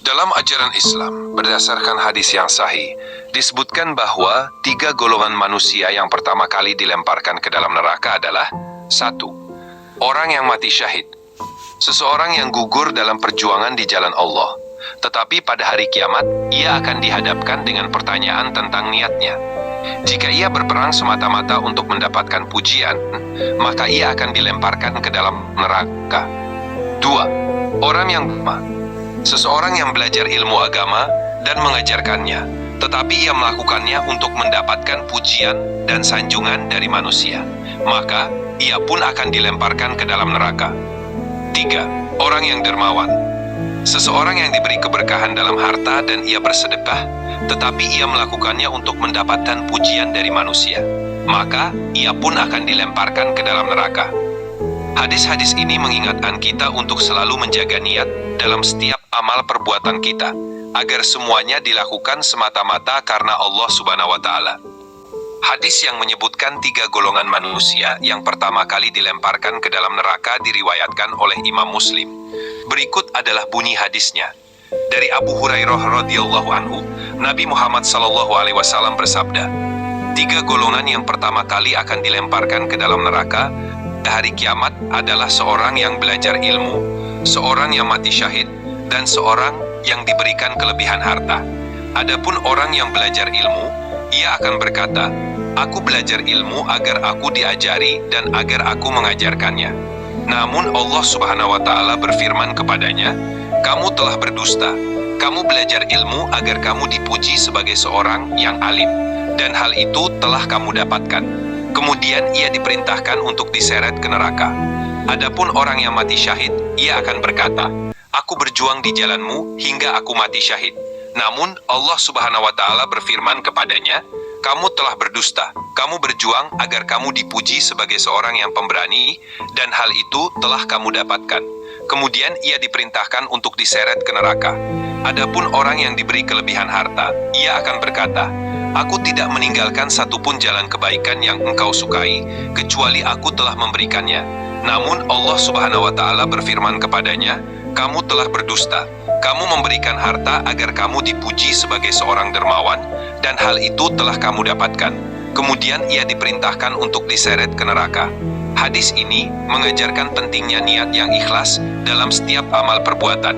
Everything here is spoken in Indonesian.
Dalam ajaran Islam, berdasarkan hadis yang sahih, disebutkan bahwa 3 golongan manusia yang pertama kali dilemparkan ke dalam neraka adalah 1. Orang yang mati syahid. Seseorang yang gugur dalam perjuangan di jalan Allah. Tetapi pada hari kiamat, ia akan dihadapkan dengan pertanyaan tentang niatnya. Jika ia berperang semata-mata untuk mendapatkan pujian, maka ia akan dilemparkan ke dalam neraka. 2. Orang yang seseorang yang belajar ilmu agama dan mengajarkannya, tetapi ia melakukannya untuk mendapatkan pujian dan sanjungan dari manusia, maka ia pun akan dilemparkan ke dalam neraka. 3. Orang yang dermawan. Seseorang yang diberi keberkahan dalam harta dan ia bersedekah, tetapi ia melakukannya untuk mendapatkan pujian dari manusia, maka ia pun akan dilemparkan ke dalam neraka. Hadis-hadis ini mengingatkan kita untuk selalu menjaga niat dalam setiap amal perbuatan kita, agar semuanya dilakukan semata-mata karena Allah Subhanahu wa Ta'ala. Hadis yang menyebutkan 3 golongan manusia yang pertama kali dilemparkan ke dalam neraka diriwayatkan oleh Imam Muslim. Berikut adalah bunyi hadisnya. Dari Abu Hurairah radhiyallahu anhu, Nabi Muhammad SAW bersabda, 3 golongan yang pertama kali akan dilemparkan ke dalam neraka hari kiamat adalah seorang yang belajar ilmu, seorang yang mati syahid, dan seorang yang diberikan kelebihan harta. Adapun orang yang belajar ilmu, ia akan berkata, "Aku belajar ilmu agar aku diajari dan agar aku mengajarkannya." Namun Allah Subhanahu wa Ta'ala berfirman kepadanya, "Kamu telah berdusta. Kamu belajar ilmu agar kamu dipuji sebagai seorang yang alim, dan hal itu telah kamu dapatkan." Kemudian ia diperintahkan untuk diseret ke neraka. Adapun orang yang mati syahid, ia akan berkata, "Aku berjuang di jalanmu hingga aku mati syahid." Namun Allah Subhanahu wa Ta'ala berfirman kepadanya, "Kamu telah berdusta. Kamu berjuang agar kamu dipuji sebagai seorang yang pemberani, dan hal itu telah kamu dapatkan." Kemudian ia diperintahkan untuk diseret ke neraka. Adapun orang yang diberi kelebihan harta, ia akan berkata, "Aku tidak meninggalkan satupun jalan kebaikan yang engkau sukai, kecuali aku telah memberikannya." Namun Allah Subhanahu wa Ta'ala berfirman kepadanya, "Kamu telah berdusta. Kamu memberikan harta agar kamu dipuji sebagai seorang dermawan, dan hal itu telah kamu dapatkan." Kemudian ia diperintahkan untuk diseret ke neraka. Hadis ini mengajarkan pentingnya niat yang ikhlas dalam setiap amal perbuatan.